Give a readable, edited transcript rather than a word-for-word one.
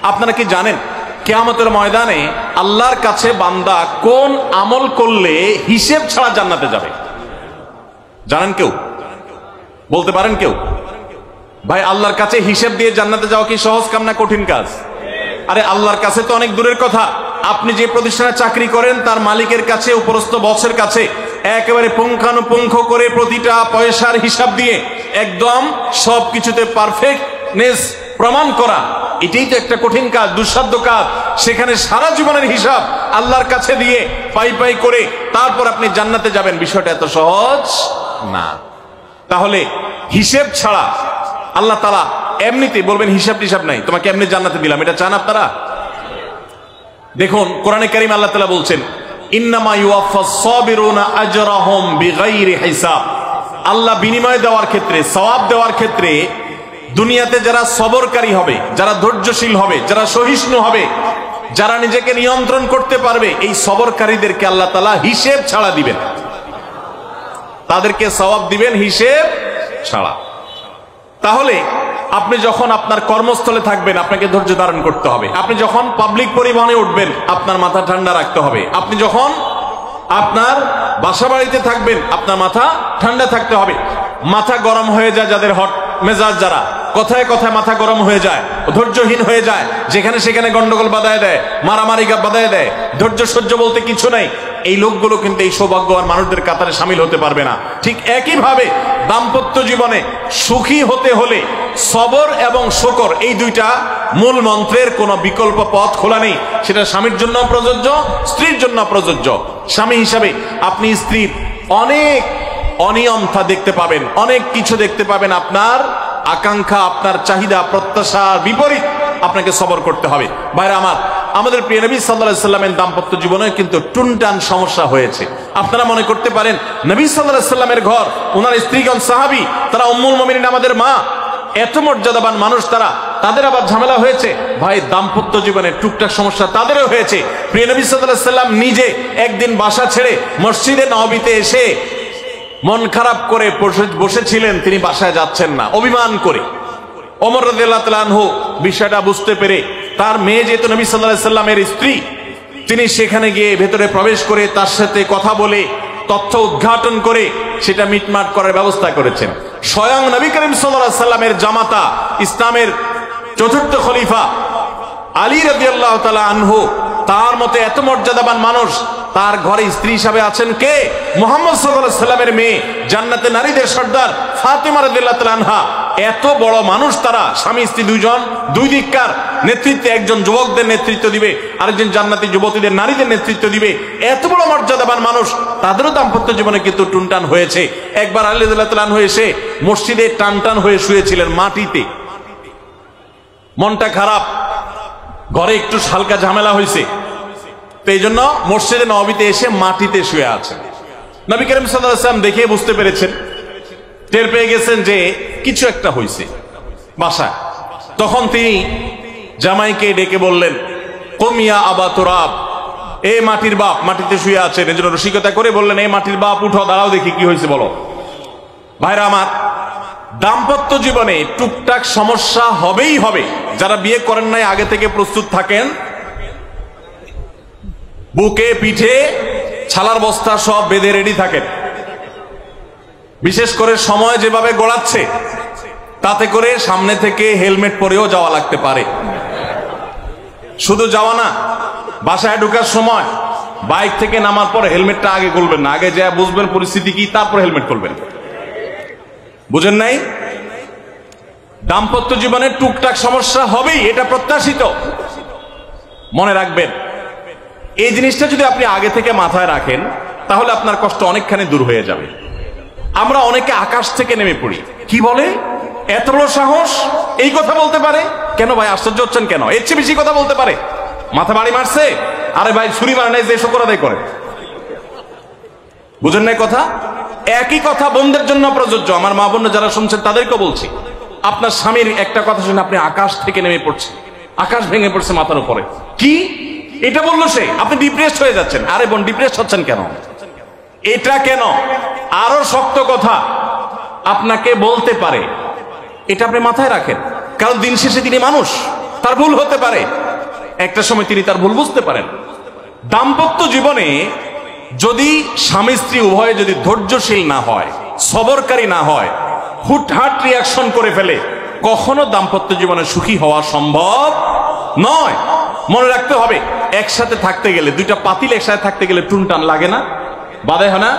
আপনারা কি জানেন কিয়ামতের ময়দানে আল্লাহর কাছে বান্দা কোন আমল করলে হিসেব ছাড়া জান্নাতে যাবে? জানেন কেউ? বলতে পারেন কেউ? ভাই, আল্লাহর কাছে হিসেব দিয়ে জান্নাতে যাওয়া কি সহজ কাম না কঠিন কাজ? আরে আল্লাহর কাছে তো অনেক দূরের কথা। আপনি যে প্রতিষ্ঠানে চাকরি করেন তার মালিকের কাছে, উপরস্থ বসের কাছে একেবারে পুঙ্খানুপুঙ্খ করে প্রতিটা পয়সার হিসাব দিয়ে একদম সবকিছুতে পারফেক্টনেস প্রমাণ করা, এটাই তো একটা কঠিন কাজ, দুঃসাধ্য কাজ। সেখানে সারা জীবনের হিসাব আল্লাহর কাছে দিয়ে পাই পাই করে তারপর আপনি জান্নাতে যাবেন, বিষয়টা এত সহজ না। তাহলে হিসেব ছাড়া আল্লাহ তাআলা এমনিতেই বলবেন হিসাব টিসাব নাই, তোমাকে এমনি জান্নাতে দিলাম। এটা চান আপনারা? দেখুন কোরআনে কারীম আল্লাহ তাআলা বলছেন ইন্নামা ইউওয়াফাস সাবিরুনা আজরাহুম বিগাইরি হিসাব। আল্লাহ বিনিময় দেওয়ার ক্ষেত্রে, সওয়াব দেওয়ার ক্ষেত্রে দুনিয়াতে যারা সবরকারী হবে, যারা ধৈর্যশীল হবে, যারা সহিষ্ণু হবে, যারা নিজেকে নিয়ন্ত্রণ করতে পারবে, এই সবরকারীদেরকে আল্লাহ তাআলা হিসেব ছাড়া দিবেন, তাদেরকে সওয়াব দিবেন হিসেব ছাড়া। তাহলে আপনি যখন আপনার কর্মস্থলে থাকবেন আপনাকে ধৈর্য ধারণ করতে হবে। আপনি যখন পাবলিক পরিবহনে উঠবেন আপনার মাথা ঠান্ডা রাখতে হবে। আপনি যখন আপনার বাসা বাড়িতে থাকবেন আপনার মাথা ঠান্ডা থাকতে হবে। মাথা গরম হয়ে যায় যাদের, হট মেজাজ যারা, কথায় কথায় মাথা গরম হয়ে যায়, ধৈর্যহীন হয়ে যায়, যেখানে সেখানে গন্ডগোল বাধায় দেয়, মারামারি বাধায় দেয়, ধৈর্য সহ্য বলতে কিছু নাই, এই লোকগুলো কিন্তু এই সৌভাগ্যবান মানুষদের কাতারে সামিল হতে পারবে না। ঠিক একইভাবে দাম্পত্য জীবনে সুখী হতে হলে সবর এবং শুকর, এই দুইটা মূল মন্ত্রের কোনো বিকল্প পথ খোলা নেই। সেটা স্বামীর জন্য প্রযোজ্য, স্ত্রীর জন্য প্রযোজ্য। স্বামী হিসাবে আপনি স্ত্রীর অনেক অনিয়মতা দেখতে পাবেন, অনেক কিছু দেখতে পাবেন, আপনার আকাঙ্ক্ষা, আপনার চাহিদা, প্রত্যাশার বিপরীত আপনাকে সবর করতে হবে। ভাইরা আমার, আমাদের প্রিয় নবী সাল্লাল্লাহু আলাইহি সাল্লামের দাম্পত্য জীবনে কিন্তু টুনটান সমস্যা হয়েছে। আপনারা মনে করতে পারেন নবী সাল্লাল্লাহু আলাইহি সাল্লামের ঘর, ওনার স্ত্রীগণ সাহাবী, তারা উম্মুল মুমিনিন আমাদের মা, এত মর্যাদাবান মানুষ তারা, তাদের আবার ঝামেলা হয়েছে। ভাই, দাম্পত্য জীবনে টুকটাক সমস্যা তাদেরও হয়েছে। প্রিয় নবী সাল্লাল্লাহু আলাইহি সাল্লাম নিজে একদিন বাসা ছেড়ে মসজিদে নববীতে এসে মন খারাপ করে বসেছিলেন, তিনি বাসায় যাচ্ছেন না, অভিমান করে। ওমর রাদিয়াল্লাহু তাআলা আনহু বিষয়টা বুঝতে পেরে, তার মেয়ে যেহেতু নবী সাল্লাল্লাহু আলাইহি সাল্লামের স্ত্রী, তিনি সেখানে গিয়ে ভেতরে প্রবেশ করে তার সাথে কথা বলে তথ্য উদ্ঘাটন করে সেটা মিটমাট করার ব্যবস্থা করেছেন। স্বয়ং নবী করিম সাল্লাল্লাহু আলাইহি সাল্লামের জামাতা, ইসলামের চতুর্থ খলিফা আলী রাদিয়াল্লাহু তাআলা আনহু, তার মতে এত মর্যাদাবান মানুষ, তার ঘরে স্ত্রী হিসাবে আছেন কে? মুহাম্মদ সাল্লাল্লাহু আলাইহি সাল্লামের মেয়ে, জান্নাতে নারীদের সর্দার ফাতেমা রাদিয়াল্লাহু তাআলা আনহা। এত বড় মানুষ তারা, স্বামী স্ত্রী দুইজন, দুই দিককার নেতৃত্বে, একজন যুবকদের নেতৃত্ব দিবে, আরেকজন জান্নাতি যুবতীদের, নারীদের নেতৃত্ব দিবে। এত বড় মর্যাদাবান মানুষ, তাদেরও দাম্পত্য জীবনে কিন্তু টুনটান হয়েছে। একবার আলী রাদিয়াল্লাহু তাআলা আনহু এসে মসজিদে টানটান হয়ে শুয়েছিলেন মাটিতে, মনটা খারাপ, ঘরে একটু হালকা ঝামেলা হয়েছে, তো এই জন্য মসজিদে নববীতে এসে মাটিতে শুয়ে আছেন। নবী করিম সাল্লাল্লাহু আলাইহি সাল্লাম দেখে বুঝতে পেরেছেন, টের পেয়ে গেছেন যে কিছু একটা হয়েছে বাসায়। তখন তিনি জামাইকে ডেকে বললেন, কুম ইয়া আবা তুরাব, এ মাটির বাপ, মাটিতে শুয়ে আছেন, এজন্য রসিকতা করে বললেন, এ মাটির বাপ উঠো, দাঁড়াও দেখি কি হয়েছে বলো। ভাইরা আমার, দাম্পত্য জীবনে টুকটাক সমস্যা হবেই হবে। যারা বিয়ে করেন নাই আগে থেকে প্রস্তুত থাকেন, বুকে পিঠে ছালার বস্তা সব বেঁধে রেডি থাকেন। বিশেষ করে সময় যেভাবে গড়াচ্ছে, তাতে করে সামনে থেকে হেলমেট পরেও যাওয়া লাগতে পারে। শুধু যাওয়া না, বাসায় ঢোকার সময় বাইক থেকে নামার পর হেলমেটটা আগে খুলবেন না, আগে যা বুঝবেন পরিস্থিতি কি, তারপর হেলমেট খুলবেন। বুঝেন নাই? দাম্পত্য জীবনে টুকটাক সমস্যা হবেই, এটা প্রত্যাশিত। মনে রাখবেন, এই জিনিসটা যদি আপনি আগে থেকে মাথায় রাখেন তাহলে আপনার কষ্ট অনেকখানি দূর হয়ে যাবে। আমরা অনেকে আকাশ থেকে নেমে পড়ি, কি বলে, এত বড় সাহস, এই কথা বলতে পারে কেন? ভাই আশ্চর্য হচ্ছেন কেন? এর চেয়ে বেশি কথা বলতে পারে, মাথা বাড়ি মারছে, আরে ভাই ছুরি মারে নাই যে শুকর আদায় করে। বুঝেন নাই কথা? একই কথা বোনদের জন্য প্রযোজ্য। আমার মা বোন যারা শুনছেন তাদেরকে বলছি, আপনার স্বামীর একটা কথা শুনে আপনি আকাশ থেকে নেমে পড়ছেন, আকাশ ভেঙে পড়ছে মাথার উপরে, কি এটা বললো সে, আপনি ডিপ্রেসড হয়ে যাচ্ছেন। আরে বোন, ডিপ্রেসড হচ্ছেন কেন? এটা কেন? আরো শক্ত কথা আপনাকে বলতে পারে, এটা আপনি মাথায় রাখেন, কারণ দিন শেষে তিনি মানুষ, তার ভুল হতে পারে, একটা সময় তিনি তার ভুল বুঝতে পারেন। দাম্পত্য জীবনে যদি স্বামী স্ত্রী উভয়ে যদি ধৈর্যশীল না হয়, সবরকারী না হয়, হুটহাট রিয়াকশন করে ফেলে, কখনো দাম্পত্য জীবনে সুখী হওয়া সম্ভব নয়। মনে রাখতে হবে, একসাথে থাকতে গেলে, দুইটা পাতিল একসাথে থাকতে গেলে টুনটান লাগে না, বাধে হয় না?